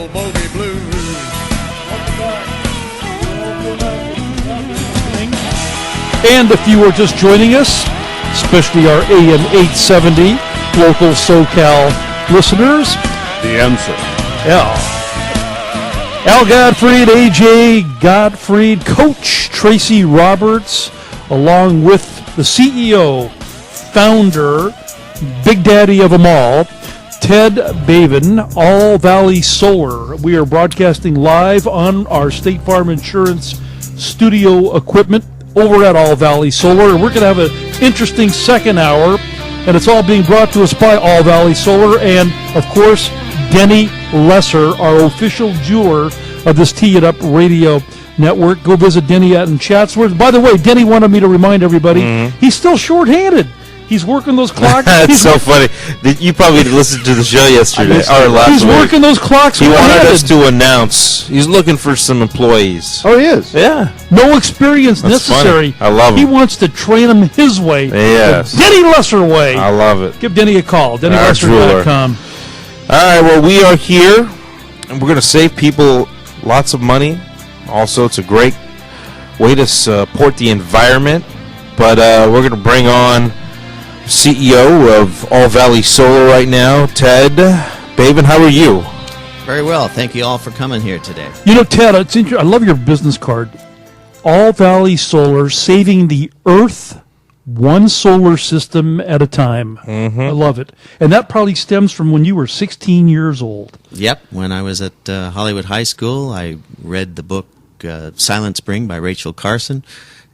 Bogey Blues. And if you are just joining us, especially our AM 870 local SoCal listeners, The Answer. yeah. Al Gottfried, AJ Gottfried, Coach Tracy Roberts, along with the CEO, founder, Big Daddy of them all, Ted Bavin, All Valley Solar. We are broadcasting live on our State Farm Insurance studio equipment over at All Valley Solar. We're going to have an interesting second hour, and it's all being brought to us by All Valley Solar and, of course, Denny Lesser, our official jeweler of this Tee It Up radio network. Go visit Denny out in Chatsworth. By the way, Denny wanted me to remind everybody he's still shorthanded. He's working those clocks. That's so funny. You probably listened to the show yesterday or last He's week. working those clocks. He wanted us to announce he's looking for some employees. Oh, he is? Yeah. No experience That's necessary. funny. I love him. He wants to train him his way. Yes. The Denny Lesser way. I love it. Give Denny a call. DennyLesser.com. All right, well, we are here, and we're going to save people lots of money. Also, it's a great way to support the environment. But we're going to bring on CEO of All Valley Solar right now, Ted Bavin. How are you? Very well. Thank you all for coming here today. You know, Ted, it's I love your business card. All Valley Solar, saving the earth one solar system at a time. I love it. And that probably stems from when you were 16 years old. Yep. When I was at Hollywood High School, I read the book Silent Spring by Rachel Carson,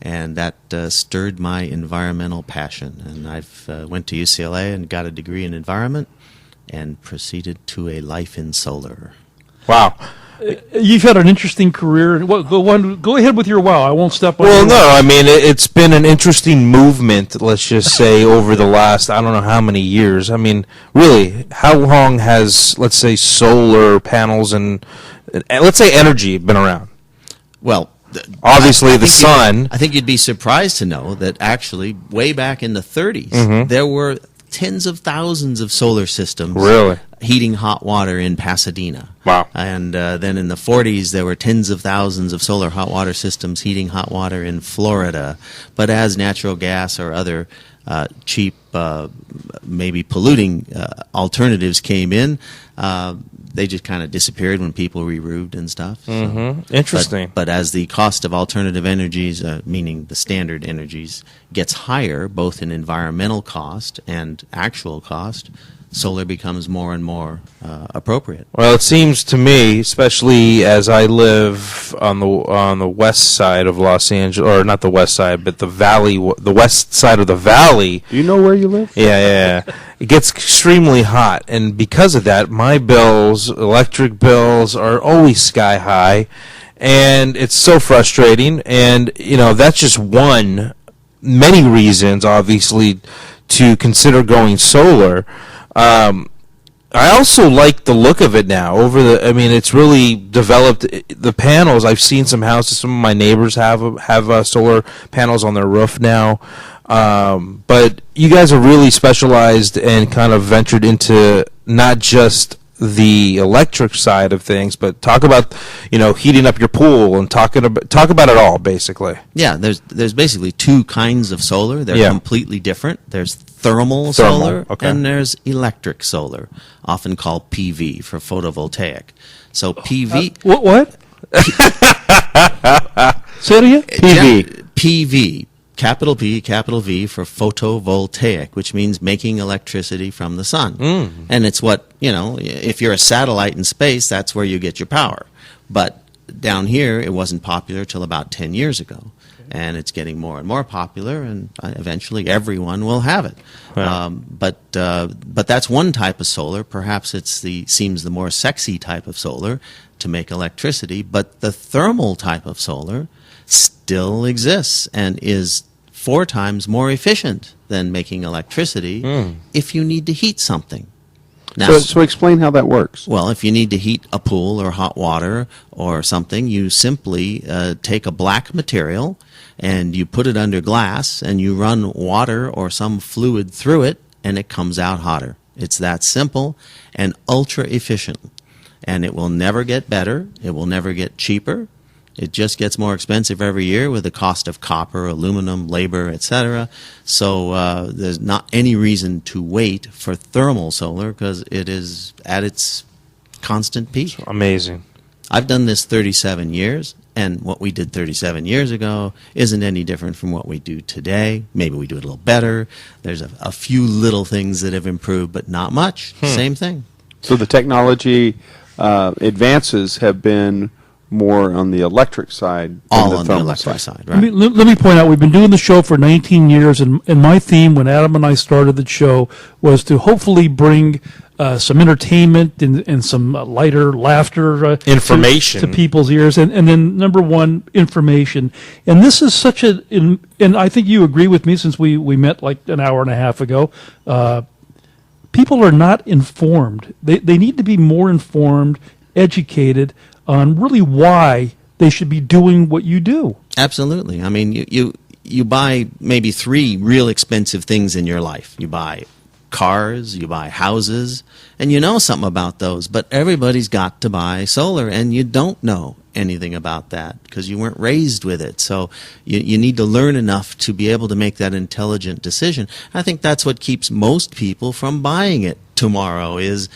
and that stirred my environmental passion. And I've went to UCLA and got a degree in environment and proceeded to a life in solar. Wow. You've had an interesting career. Well, go ahead with your wow. I won't step on Well, your no, wow. I mean, it's been an interesting movement, let's just say, over the last, I don't know how many years. I mean, really, how long has, let's say, solar panels and let's say energy been around? Well, Obviously, the sun. I think you'd be surprised to know that actually, way back in the 30s, there were tens of thousands of solar systems Really? heating hot water in Pasadena. Wow. And then in the 40s, there were tens of thousands of solar hot water systems heating hot water in Florida. But as natural gas or other cheap, maybe polluting alternatives came in, they just kind of disappeared when people re-roofed and stuff. So. Interesting. But as the cost of alternative energies, meaning the standard energies, gets higher, both in environmental cost and actual cost, solar becomes more and more appropriate. Well, it seems to me, especially as I live on the west side of Los Angeles, or not the west side, but the valley, the west side of the valley. Do you know where you live? Yeah. It gets extremely hot, and because of that, my bills, electric bills, are always sky high, and it's so frustrating. And that's just many reasons, obviously, to consider going solar. I also like the look of it now. It's really developed. The panels, I've seen some houses. Some of my neighbors have solar panels on their roof now. But you guys are really specialized and kind of ventured into not just the electric side of things, but talk about heating up your pool and talk about it all, basically. Yeah, there's basically two kinds of solar. They're completely different. There's thermal solar, okay. and there's electric solar, often called PV for photovoltaic. So PV. What? Say it again? PV. Capital P, capital V for photovoltaic, which means making electricity from the sun. And it's what, if you're a satellite in space, that's where you get your power. But down here, it wasn't popular till about 10 years ago. And it's getting more and more popular, and eventually everyone will have it. Wow. But that's one type of solar. Perhaps seems the more sexy type of solar to make electricity. But the thermal type of solar still exists and is 4 times more efficient than making electricity if you need to heat something. Now, So explain how that works. well, if you need to heat a pool or hot water or something, you simply take a black material and you put it under glass and you run water or some fluid through it and it comes out hotter. It's that simple and ultra efficient. and it will never get better. It will never get cheaper. It just gets more expensive every year with the cost of copper, aluminum, labor, etc. So there's not any reason to wait for thermal solar because it is at its constant peak. Amazing. I've done this 37 years, and what we did 37 years ago isn't any different from what we do today. Maybe we do it a little better. There's a few little things that have improved, but not much. Same thing. So the technology advances have been more on the electric side than All the on the thermal electric side. side, right? Let me point out, we've been doing the show for 19 years, and my theme when Adam and I started the show was to hopefully bring some entertainment and some lighter laughter Information. to people's ears. And then, number one, information. And this is such and I think you agree with me since we met like an hour and a half ago. People are not informed. They need to be more informed, educated on really why they should be doing what you do. Absolutely. I mean, you buy maybe 3 real expensive things in your life. You buy cars, you buy houses, and you know something about those, but everybody's got to buy solar, and you don't know anything about that because you weren't raised with it. So you need to learn enough to be able to make that intelligent decision. I think that's what keeps most people from buying it tomorrow is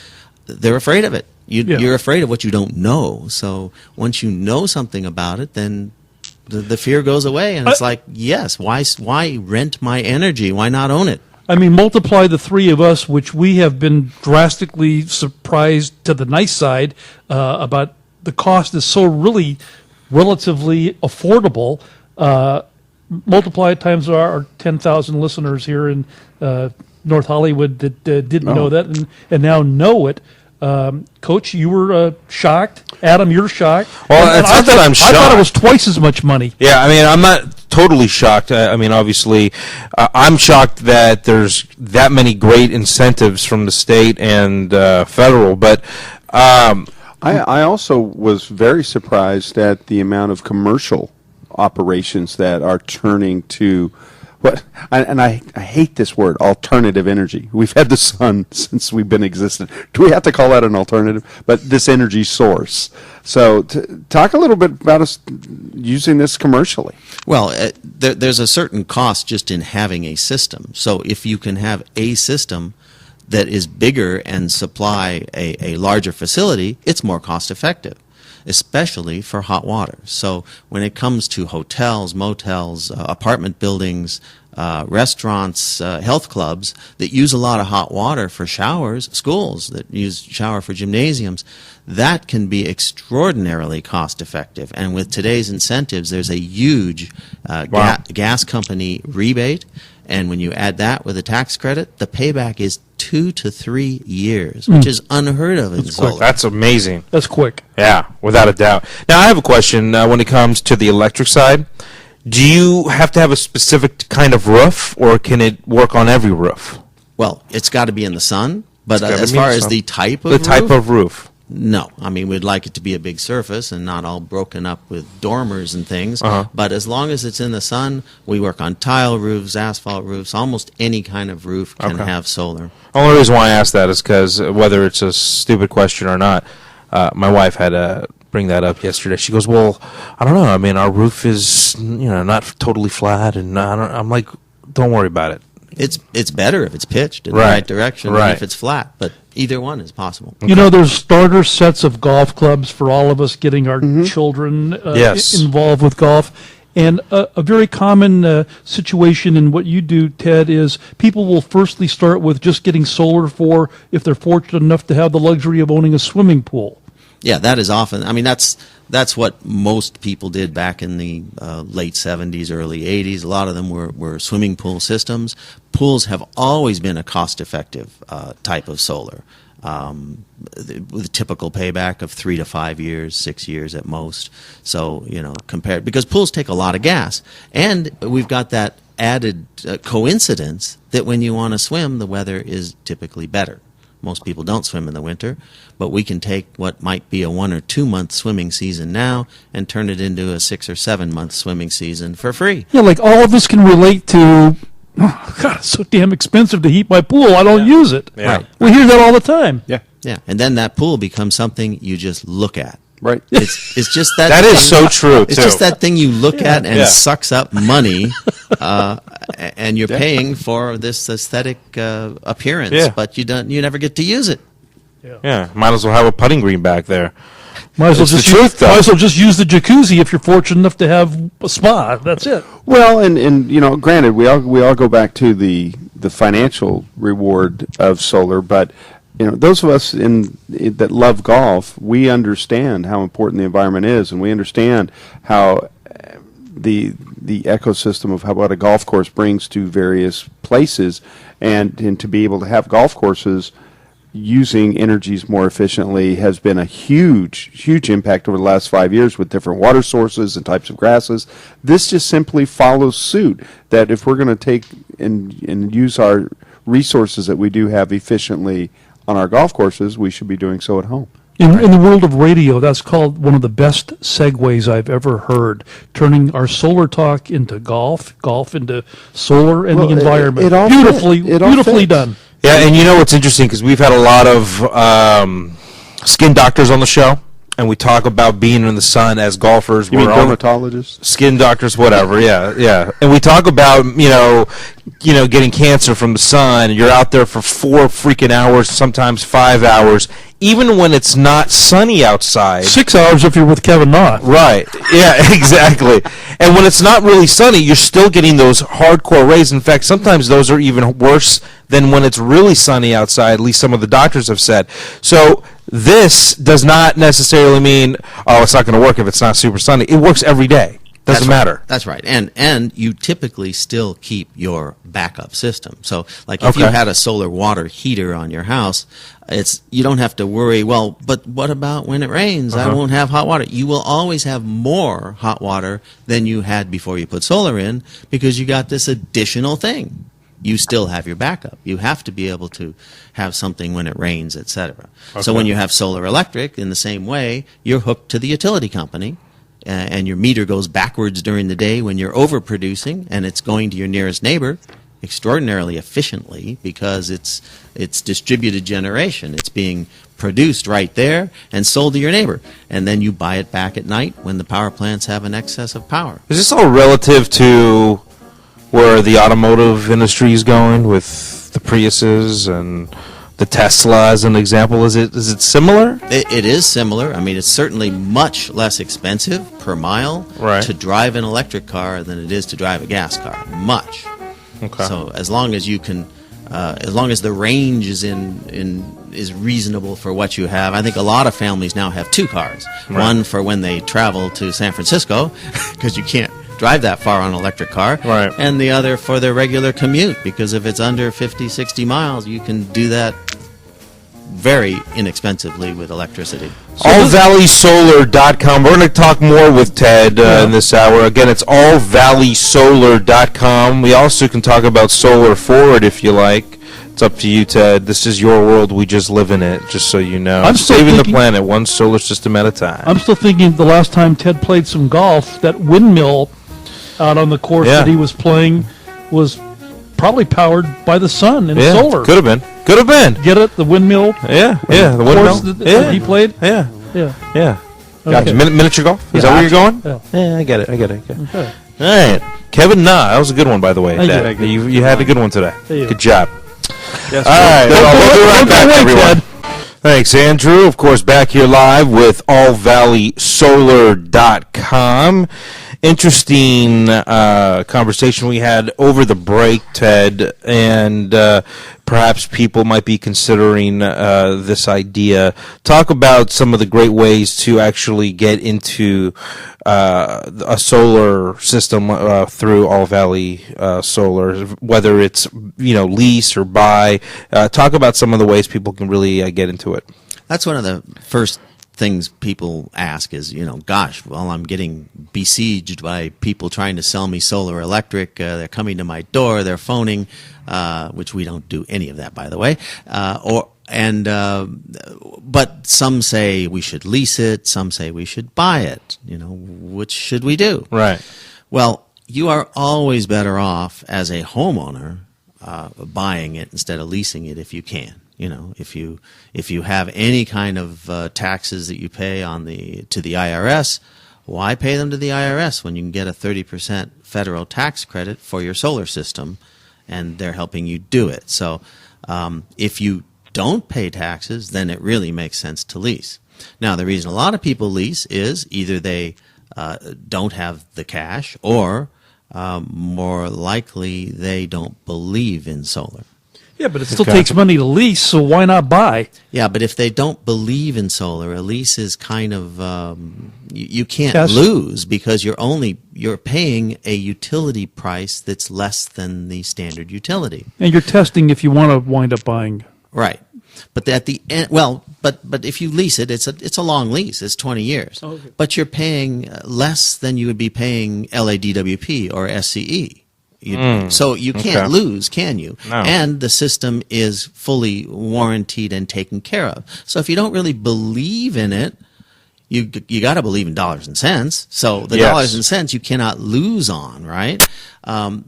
they're afraid of it. You're afraid of what you don't know. So once you know something about it, then the fear goes away, and it's like, yes, why rent my energy? Why not own it? I mean, multiply the 3 of us, which we have been drastically surprised to the nice side about the cost is so really relatively affordable. Multiply it times our 10,000 listeners here in North Hollywood that didn't know that and now know it. Coach, you were shocked. Adam, you're shocked. Well, it's not that I'm shocked. I thought it was twice as much money. Yeah, I mean, I'm not totally shocked. I mean, obviously, I'm shocked that there's that many great incentives from the state and federal, but I also was very surprised at the amount of commercial operations that are turning to I hate this word, alternative energy. We've had the sun since we've been existent. Do we have to call that an alternative? But this energy source. So talk a little bit about us using this commercially. Well, there's a certain cost just in having a system. So if you can have a system that is bigger and supply a larger facility, it's more cost effective, especially for hot water. So when it comes to hotels, motels, apartment buildings, restaurants, health clubs that use a lot of hot water for showers, schools that use shower for gymnasiums, that can be extraordinarily cost effective. And with today's incentives, there's a huge gas company rebate. And when you add that with a tax credit, the payback is 2 to 3 years, which is unheard of in solar. that's amazing. That's quick. Yeah, without a doubt. Now, I have a question when it comes to the electric side. Do you have to have a specific kind of roof, or can it work on every roof? Well, it's got to be in the sun, but gotta as be far in the as sun. the type of The type roof, of roof. no. I mean, we'd like it to be a big surface and not all broken up with dormers and things. Uh-huh. But as long as it's in the sun, we work on tile roofs, asphalt roofs, almost any kind of roof can Okay. have solar. The only reason why I ask that is because whether it's a stupid question or not, my wife had to bring that up yesterday. She goes, "Well, I don't know. I mean, our roof is not totally flat, and I'm like, don't worry about it. It's better if it's pitched in the Right. right direction than Right. if it's flat, but either one is possible. You know, there's starter sets of golf clubs for all of us getting our children Yes. involved with golf. And a very common situation in what you do, Ted, is people will firstly start with just getting solar for if they're fortunate enough to have the luxury of owning a swimming pool. Yeah, that is often. I mean, that's what most people did back in the late 70s, early 80s. A lot of them were swimming pool systems. Pools have always been a cost-effective type of solar, with a typical payback of 3 to 5 years, 6 years at most. So, compared, because pools take a lot of gas. And we've got that added coincidence that when you want to swim, the weather is typically better. Most people don't swim in the winter, but we can take what might be a 1 or 2 month swimming season now and turn it into a 6 or 7 month swimming season for free. Yeah, like all of us can relate to, oh, God, it's so damn expensive to heat my pool. I don't use it. Yeah. We hear that all the time. Yeah. Yeah, and then that pool becomes something you just look at. Right. It's just that. That is so true, It's too. just that thing you look at and Yeah. sucks up money, and you're paying for this aesthetic appearance, Yeah. but you never get to use it. Yeah, might as well have a putting green back there. Might as well It's the just truth, though. might as well just use the jacuzzi if you're fortunate enough to have a spa. That's it. Well, and you know, granted, we all go back to the financial reward of solar, but you know, those of us that love golf, we understand how important the environment is, and we understand how the ecosystem of what a golf course brings to various places, and to be able to have golf courses using energies more efficiently has been a huge impact over the last 5 years with different water sources and types of grasses. This just simply follows suit, that if we're going to take and use our resources that we do have efficiently on our golf courses, we should be doing so at home. In the world of radio, that's called one of the best segues I've ever heard. Turning our solar talk into golf into solar and Well, the environment. it all Beautifully, fits. It all beautifully fits. done. Yeah, and you know what's interesting, because we've had a lot of skin doctors on the show, and we talk about being in the sun as golfers. You mean We're all dermatologists? skin doctors, whatever. Yeah. And we talk about you know getting cancer from the sun. You're out there for 4 freaking hours, sometimes 5 hours, even when it's not sunny outside. 6 hours if you're with Kevin Knott. Right. Yeah, exactly. And when it's not really sunny, you're still getting those hardcore rays. In fact, sometimes those are even worse than when it's really sunny outside, at least some of the doctors have said. So this does not necessarily mean, oh, it's not going to work if it's not super sunny. It works every day. Doesn't matter. That's right. And you typically still keep your backup system. So, like if you Okay. had a solar water heater on your house, you don't have to worry, well, but what about when it rains? I won't have hot water. You will always have more hot water than you had before you put solar in, because you got this additional thing. You still have your backup. You have to be able to have something when it rains, etc. So when you have solar electric, in the same way, you're hooked to the utility company, and your meter goes backwards during the day when you're overproducing, and it's going to your nearest neighbor extraordinarily efficiently because it's distributed generation. It's being produced right there and sold to your neighbor, and then you buy it back at night when the power plants have an excess of power. Is this all relative to where the automotive industry is going with the Priuses and the Tesla as an example? Is it similar? It is similar. I mean, it's certainly much less expensive per mile Right. to drive an electric car than it is to drive a gas car. Much. Okay. So as long as you can, as long as the range is is reasonable for what you have, I think a lot of families now have 2 cars. Right. One for when they travel to San Francisco, because you can't drive that far on an electric car. Right. And the other for their regular commute, because if it's under 50, 60 miles, you can do that very inexpensively with electricity. AllValleySolar.com. We're going to talk more with Ted in this hour. Again, it's AllValleySolar.com. We also can talk about Solar Forward if you like. It's up to you, Ted. This is your world. We just live in it, just so you know. I'm still Saving the thinking- planet one solar system at a time. I'm still thinking the last time Ted played some golf, that windmill out on the course Yeah. that he was playing was probably powered by the sun and yeah, solar. could have been. Could have been. Get it? The windmill Yeah, the course windmill. that he played? Yeah, Yeah. yeah. Okay. Gotcha. Miniature golf? Is Yeah. that where you're going? Yeah. Yeah, I get it. Okay. Okay. All right. Kevin Nah, that was a good one, by the way. Thank you. Dad. You had a good one today. Thank you. Good job. Yes, All right. Don't We'll be go right back, away, everyone. Ted. Thanks, Andrew. Of course, back here live with AllValleySolar.com. Interesting conversation we had over the break, Ted, and perhaps people might be considering this idea. Talk about some of the great ways to actually get into a solar system through All Valley Solar, whether it's lease or buy. Talk about some of the ways people can really get into it. That's one of the first things people ask is, gosh, well, I'm getting besieged by people trying to sell me solar electric. They're coming to my door. They're phoning, which we don't do any of that, by the way. But some say we should lease it. Some say we should buy it. Which should we do? Right. Well, you are always better off as a homeowner buying it instead of leasing it if you can. You know, if you have any kind of taxes that you pay to the IRS, why pay them to the IRS when you can get a 30% federal tax credit for your solar system, and they're helping you do it? So if you don't pay taxes, then it really makes sense to lease. Now, the reason a lot of people lease is either they don't have the cash, or more likely they don't believe in solar. Yeah, but it still takes money to lease, so why not buy? Yeah, but if they don't believe in solar, a lease is kind of you can't Yes. lose, because you're paying a utility price that's less than the standard utility. And you're testing if you want to wind up buying. Right. But at the end, well, but if you lease it, it's a long lease. It's 20 years. Okay. But you're paying less than you would be paying LADWP or SCE. So you can't lose, can you? No. And the system is fully warranted and taken care of. So if you don't really believe in it, you got to believe in dollars and cents. So the Yes. dollars and cents you cannot lose on, right? On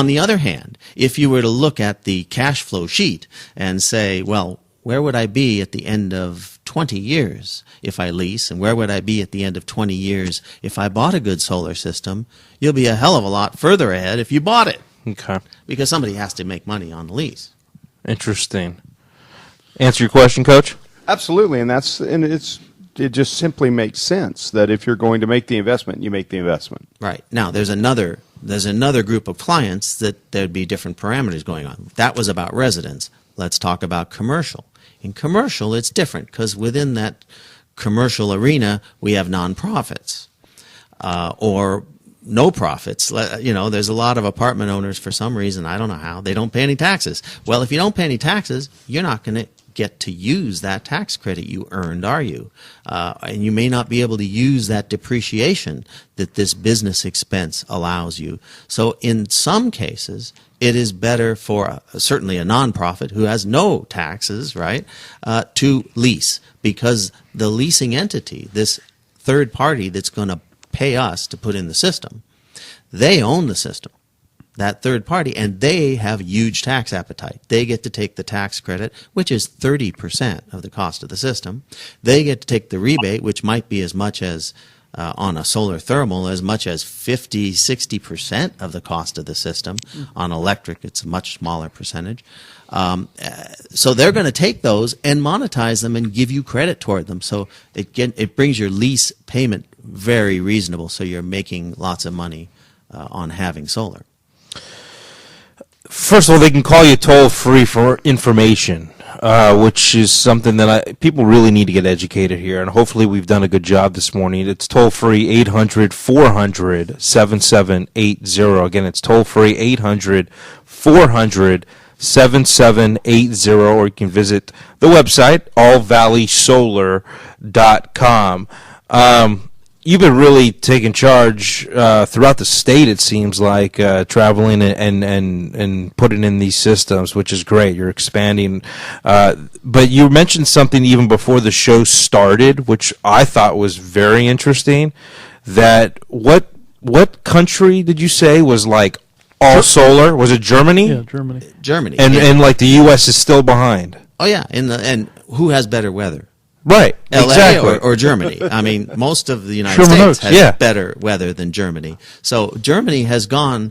the other hand, if you were to look at the cash flow sheet and say, well, where would I be at the end of 20 years if I lease, and where would I be at the end of 20 years if I bought a good solar system? You'll be a hell of a lot further ahead if you bought it, Okay. because somebody has to make money on the lease. Interesting. Answer your question, Coach? Absolutely, and it just simply makes sense that if you're going to make the investment, you make the investment. Right. Now, there's another group of clients that there'd be different parameters going on. That was about residents. Let's talk about commercial. In commercial, it's different, because within that commercial arena, we have nonprofits or no profits. You know, there's a lot of apartment owners, for some reason, I don't know how, they don't pay any taxes. Well, if you don't pay any taxes, you're not going to get to use that tax credit you earned, are you? And you may not be able to use that depreciation that this business expense allows you. So in some cases, it is better for certainly a nonprofit who has no taxes, right, to lease, because the leasing entity, this third party that's going to pay us to put in the system, they own the system, that third party, and they have huge tax appetite. They get to take the tax credit, which is 30% of the cost of the system. They get to take the rebate, which might be as much as on a solar thermal, as much as 50, 60% of the cost of the system. On electric, it's a much smaller percentage. So they're going to take those and monetize them and give you credit toward them. So it brings your lease payment very reasonable, so you're making lots of money on having solar. First of all, they can call you toll-free for information, which is something that people really need to get educated here, and hopefully we've done a good job this morning. It's toll-free, 800-400-7780. Again, it's toll-free, 800-400-7780, or you can visit the website, allvalleysolar.com. You've been really taking charge throughout the state, it seems like, traveling and putting in these systems, which is great. You're expanding. But you mentioned something even before the show started, which I thought was very interesting, that what country did you say was like all solar? Was it Germany? Yeah, Germany. Germany. And like the U.S. is still behind. Oh, yeah. And who has better weather? Right, LA exactly. or Germany. I mean, most of the United Sherman States Oaks, has yeah. better weather than Germany. So Germany has gone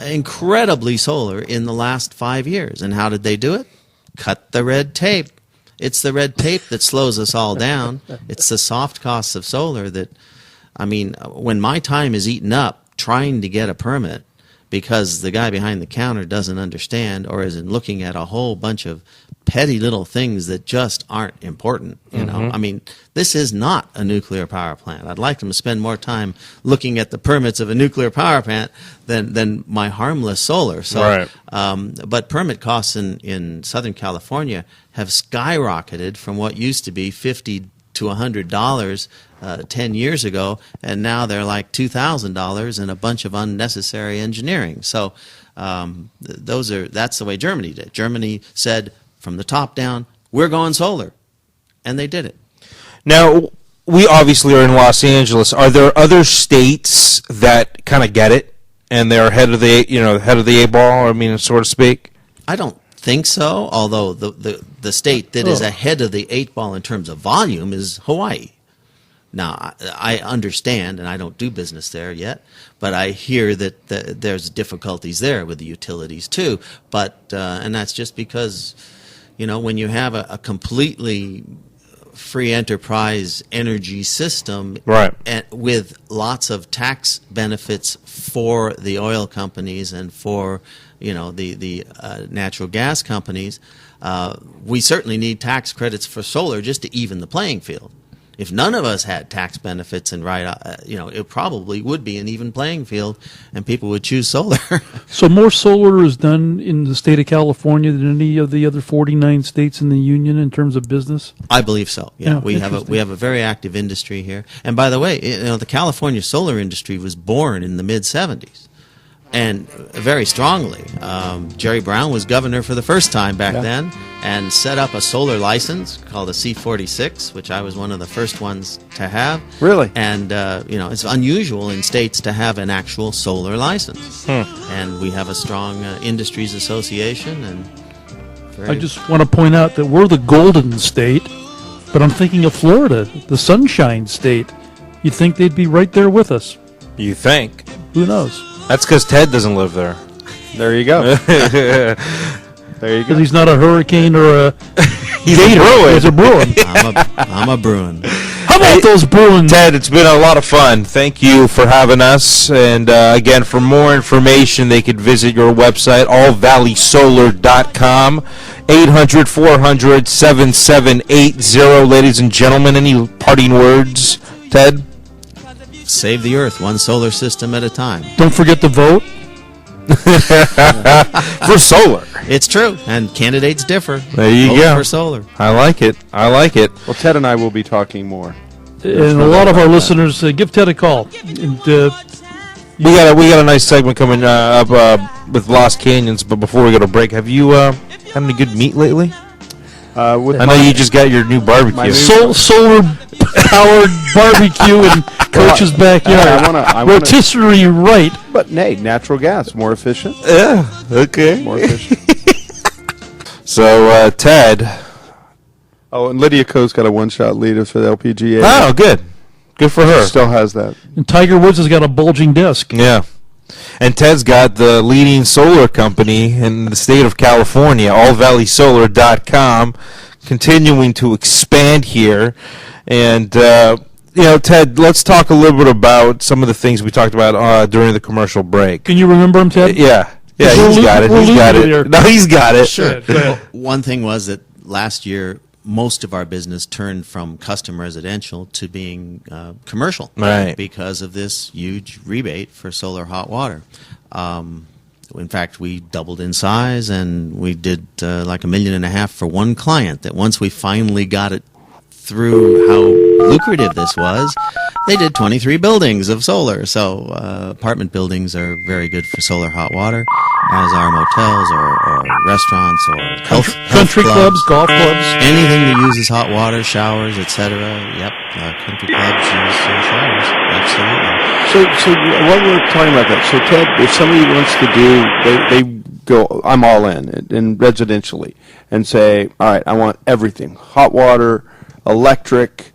incredibly solar in the last 5 years. And how did they do it? Cut the red tape. It's the red tape that slows us all down. It's the soft costs of solar that, I mean, when my time is eaten up trying to get a permit because the guy behind the counter doesn't understand or isn't looking at a whole bunch of petty little things that just aren't important, you know. I mean, this is not a nuclear power plant. I'd like them to spend more time looking at the permits of a nuclear power plant than my harmless solar. So, Right. But permit costs in Southern California have skyrocketed from what used to be $50 to $100 10 years ago, and now they're like $2,000 and a bunch of unnecessary engineering. So that's the way Germany did. Germany said, from the top down, we're going solar, and they did it. Now, we obviously are in Los Angeles. Are there other states that kind of get it, and they're ahead of the eight ball? I mean, so to speak. I don't think so, although the state that is ahead of the 8 ball in terms of volume is Hawaii. Now, I understand, and I don't do business there yet, but I hear that there's difficulties there with the utilities too. But and that's just because, when you have a completely free enterprise energy system, Right. and with lots of tax benefits for the oil companies and for the natural gas companies, we certainly need tax credits for solar just to even the playing field. If none of us had tax benefits and it probably would be an even playing field, and people would choose solar. So more solar is done in the state of California than any of the other 49 states in the union in terms of business? I believe so. Yeah, Yeah, we have a very active industry here. And by the way, the California solar industry was born in the mid '70s, and very strongly. Jerry Brown was governor for the first time back then, and set up a solar license called a C-46, which I was one of the first ones to have. Really? And it's unusual in states to have an actual solar license. And we have a strong industries association. And I just want to point out that we're the golden state, but I'm thinking of Florida, the sunshine state. You'd think they'd be right there with us. You think? Who knows? That's because Ted doesn't live there. There you go. There you Because go. he's not a hurricane or a He's a Bruin. He's a Bruin. I'm a Bruin. How about those Bruins? Ted, it's been a lot of fun. Thank you for having us. And again, for more information, they could visit your website, allvalleysolar.com, 800-400-7780. Ladies and gentlemen, any parting words, Ted? Save the earth one solar system at a time. Don't forget to vote. For solar. It's true, and candidates differ. There you Vote go. for solar. I like it. I like it. Well, Ted and I will be talking more. And a lot of our listeners, give Ted a call. And, We got a nice segment coming up with Lost Canyons, but before we go to break, have you had any good meat lately? I know you just got your new barbecue. solar-powered barbecue in Coach's backyard. Rotisserie right. But nay, natural gas, more efficient. Yeah, okay. More efficient. So, Ted. Oh, and Lydia Ko's got a one-shot lead for the LPGA. Oh, good. Good for her. Still has that. And Tiger Woods has got a bulging disc. Yeah. And Ted's got the leading solar company in the state of California, allvalleysolar.com, continuing to expand here. And, Ted, let's talk a little bit about some of the things we talked about during the commercial break. Can you remember him, Ted? Yeah, he's got it. He's got it. No, he's got it. Sure. Go ahead. One thing was that last year, most of our business turned from custom residential to being commercial, right? Because of this huge rebate for solar hot water. In fact, we doubled in size, and we did like $1.5 million for one client. That once we finally got it through how lucrative this was, they did 23 buildings of solar. So apartment buildings are very good for solar hot water, as are motels or restaurants or health Country clubs, golf clubs. Anything that uses hot water, showers, etc. Yep, country clubs use showers. Absolutely. So while we're talking about that, so Ted, if somebody wants to do, they go, I'm all in residentially, and say, all right, I want everything, hot water, electric,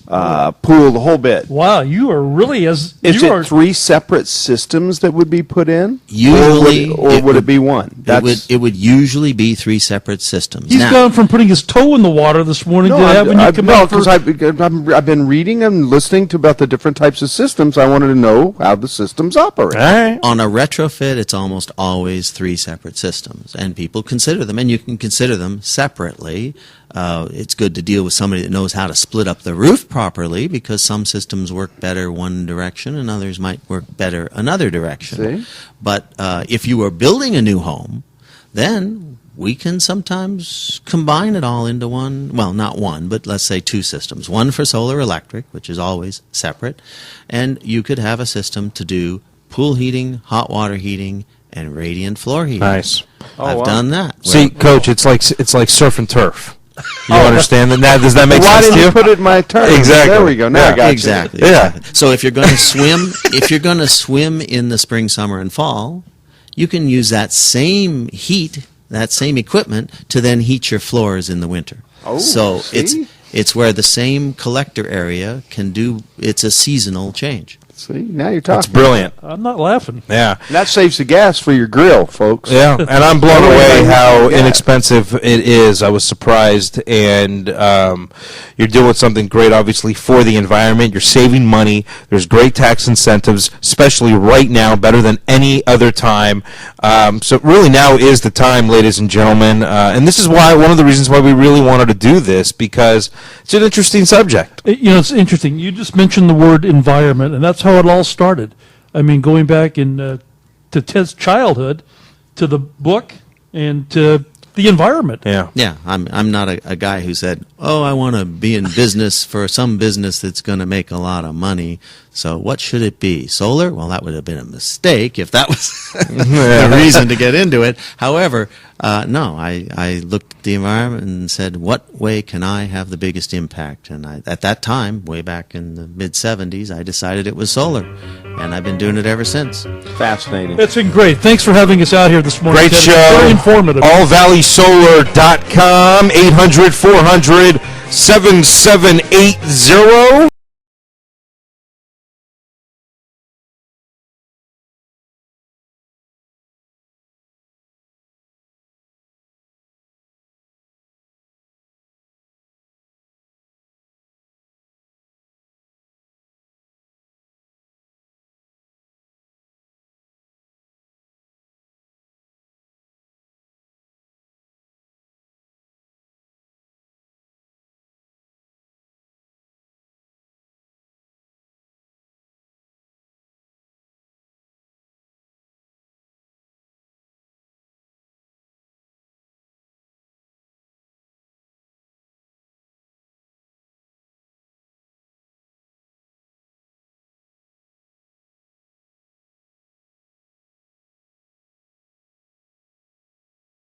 pool, the whole bit. Wow, you are really Is it 3 separate systems that would be put in? Usually, or would it be one? It would usually be 3 separate systems. He's gone from putting his toe in the water this morning to having you come out. Because I've been reading and listening to about the different types of systems. I wanted to know how the systems operate. All right. On a retrofit, it's almost always 3 separate systems, and people consider them, and you can consider them separately. It's good to deal with somebody that knows how to split up the roof properly, because some systems work better one direction and others might work better another direction. See? But if you are building a new home, then we can sometimes combine it all into one, well, not one, but let's say 2 systems. One for solar electric, which is always separate, and you could have a system to do pool heating, hot water heating, and radiant floor heating. Nice. I've done that. See, Coach, it's like surf and turf. You understand that? Now, does that make Why sense to didn't you? you put it in my terms? Exactly. There we go. Now I got Exactly. Yeah. So if you're going to swim, in the spring, summer, and fall, you can use that same heat that same equipment to then heat your floors in the winter. Oh, so see? it's where the same collector area can do. It's a seasonal change. See, now you're talking. It's brilliant. I'm not laughing. Yeah. And that saves the gas for your grill, folks. Yeah, and I'm blown away how Yeah. inexpensive it is. I was surprised, and you're doing something great, obviously, for the environment. You're saving money. There's great tax incentives, especially right now, better than any other time. So really now is the time, ladies and gentlemen, and this is why one of the reasons why we really wanted to do this, because it's an interesting subject. It's interesting. You just mentioned the word environment, and that's how it all started. I mean, going back to Ted's childhood, to the book, and to the environment. Yeah. Yeah, I'm not a guy who said, "Oh, I want to be in business for some business that's going to make a lot of money. So what should it be? Solar? Well, that would have been a mistake if that was the reason to get into it. However, no, I looked at the environment and said, what way can I have the biggest impact? And at that time, way back in the mid-'70s, I decided it was solar, and I've been doing it ever since. Fascinating. It's been great. Thanks for having us out here this morning. Great Ted. show. It's very informative. AllValleySolar.com, 800-400-7780.